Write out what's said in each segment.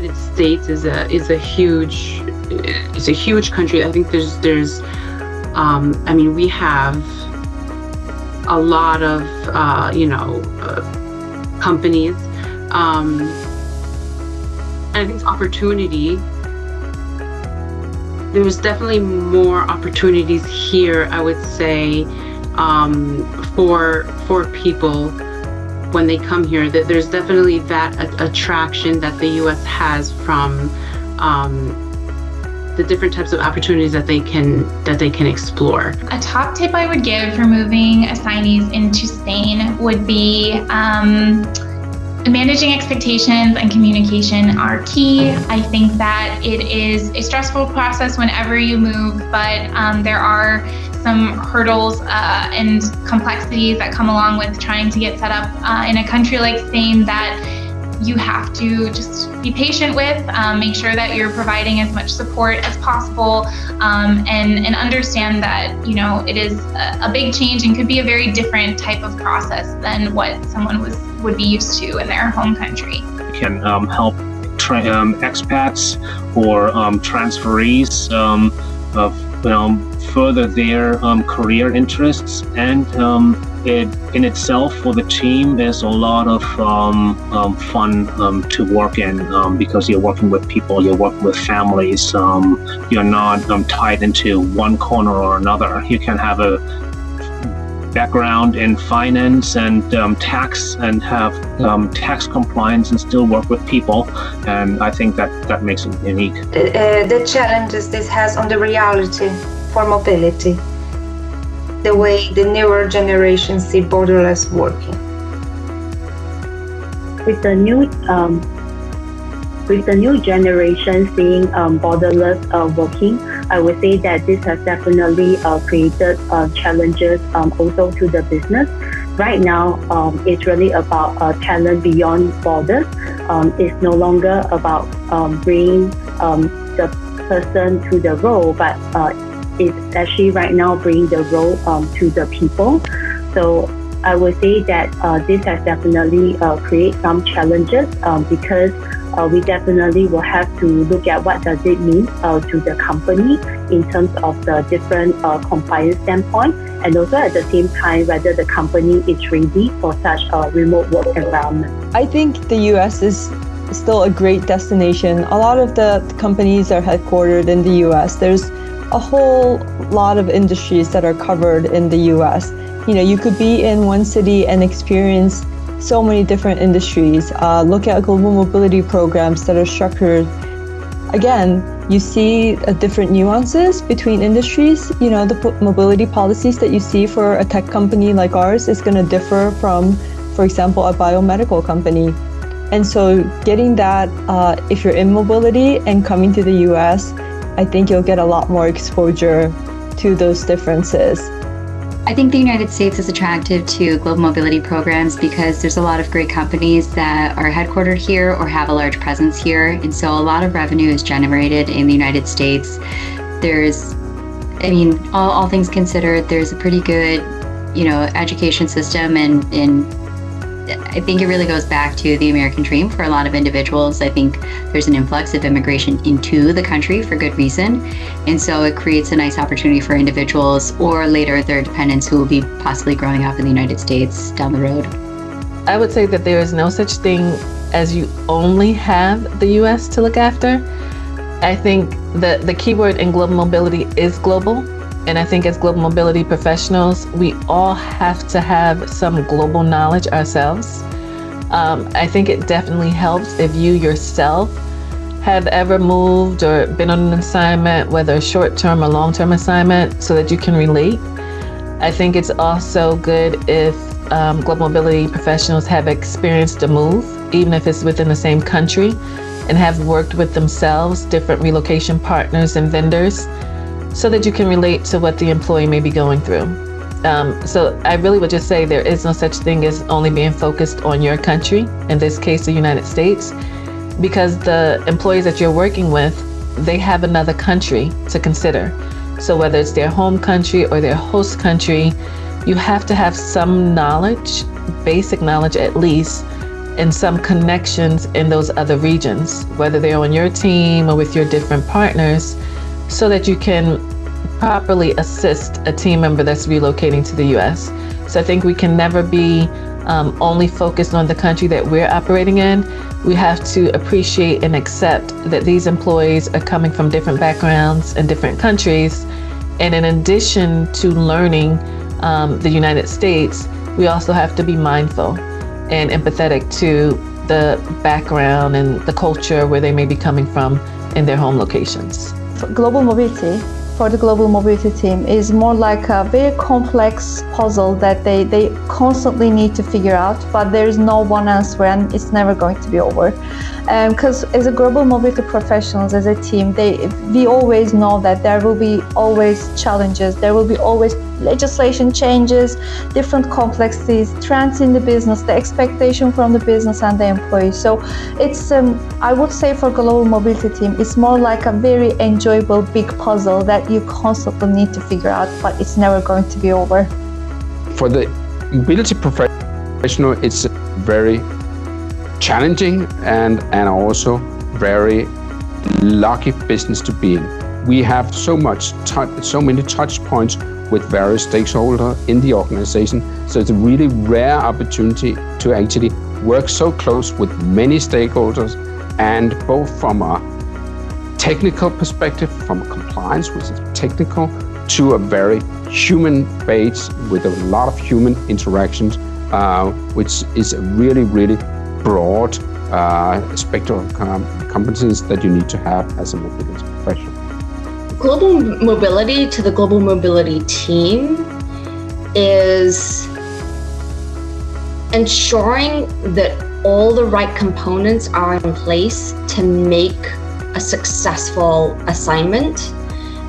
United States is a huge country. I think there's I mean, we have a lot of companies. And I think it's opportunity. There's definitely more opportunities here, I would say, for people when they come here. That there's definitely that attraction that the U.S. has from the different types of opportunities that they can explore. A top tip I would give for moving assignees into Spain would be managing expectations and communication are key. I think that it is a stressful process whenever you move, but there are some hurdles and complexities that come along with trying to get set up in a country like Spain that you have to just be patient with, make sure that you're providing as much support as possible, and understand that, you know, it is a big change and could be a very different type of process than what someone would be used to in their home country. It can help expats or transferees further their career interests, and it in itself for the team is a lot of fun to work in, because you're working with people, you're working with families, you're not tied into one corner or another. You can have a background in finance and tax and have tax compliance and still work with people, and I think that makes it unique. The challenges this has on the reality for mobility, the way the newer generations see borderless working. With the new generation seeing borderless working, I would say that this has definitely created challenges also to the business. Right now, it's really about talent beyond borders. It's no longer about bringing the person to the role, but it's actually right now bringing the role to the people. So I would say that this has definitely created some challenges because we definitely will have to look at what does it mean to the company in terms of the different compliance standpoint, and also at the same time whether the company is ready for such a remote work environment. I think the US is still a great destination. A lot of the companies are headquartered in the US. There's a whole lot of industries that are covered in the US. You know, you could be in one city and experience so many different industries. Look at global mobility programs that are structured. Again, you see different nuances between industries. You know, the mobility policies that you see for a tech company like ours is going to differ from, for example, a biomedical company. And so getting that, if you're in mobility and coming to the US, I think you'll get a lot more exposure to those differences. I think the United States is attractive to global mobility programs because there's a lot of great companies that are headquartered here or have a large presence here. And so a lot of revenue is generated in the United States. There's, I mean, all things considered, there's a pretty good, you know, education system, and I think it really goes back to the American dream for a lot of individuals. I think there's an influx of immigration into the country for good reason. And so it creates a nice opportunity for individuals or later their dependents who will be possibly growing up in the United States down the road. I would say that there is no such thing as you only have the US to look after. I think that the key word in global mobility is global. And I think as global mobility professionals, we all have to have some global knowledge ourselves. I think it definitely helps if you yourself have ever moved or been on an assignment, whether a short-term or long-term assignment, so that you can relate. I think it's also good if global mobility professionals have experienced a move, even if it's within the same country, and have worked with themselves, different relocation partners and vendors, so that you can relate to what the employee may be going through. So I really would just say there is no such thing as only being focused on your country, in this case, the United States, because the employees that you're working with, they have another country to consider. So whether it's their home country or their host country, you have to have some knowledge, basic knowledge at least, and some connections in those other regions, whether they're on your team or with your different partners, so that you can properly assist a team member that's relocating to the US. So I think we can never be only focused on the country that we're operating in. We have to appreciate and accept that these employees are coming from different backgrounds and different countries. And in addition to learning the United States, we also have to be mindful and empathetic to the background and the culture where they may be coming from in their home locations. Global mobility for the global mobility team is more like a very complex puzzle that they constantly need to figure out, but there is no one answer and it's never going to be over. Because as a global mobility professionals, as a team, we always know that there will be always challenges, there will be always legislation changes, different complexities, trends in the business, the expectation from the business and the employees. So it's, I would say for global mobility team, it's more like a very enjoyable big puzzle that you constantly need to figure out, but it's never going to be over. For the mobility professional, it's very challenging and also very lucky business to be in. We have so many touch points with various stakeholders in the organization. So it's a really rare opportunity to actually work so close with many stakeholders, and both from a technical perspective, from a compliance, which is technical, to a very human base with a lot of human interactions, which is a really, really broad spectrum of competencies that you need to have as a mobility professional. Global mobility to the global mobility team is ensuring that all the right components are in place to make a successful assignment,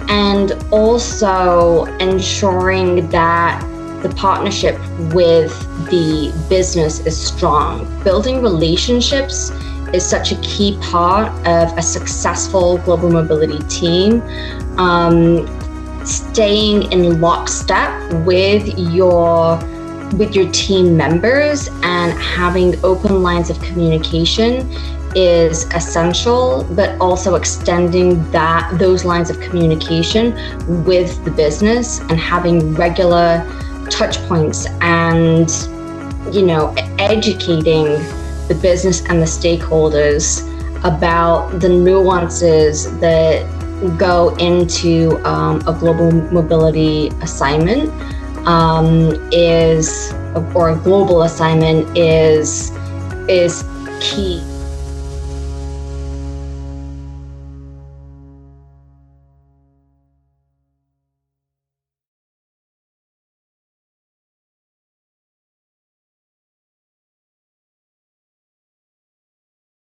and also ensuring that the partnership with the business is strong. Building relationships is such a key part of a successful global mobility team. Staying in lockstep with your team members and having open lines of communication is essential, but also extending those lines of communication with the business and having regular touch points and, educating the business and the stakeholders about the nuances that go into a global mobility assignment or a global assignment is key.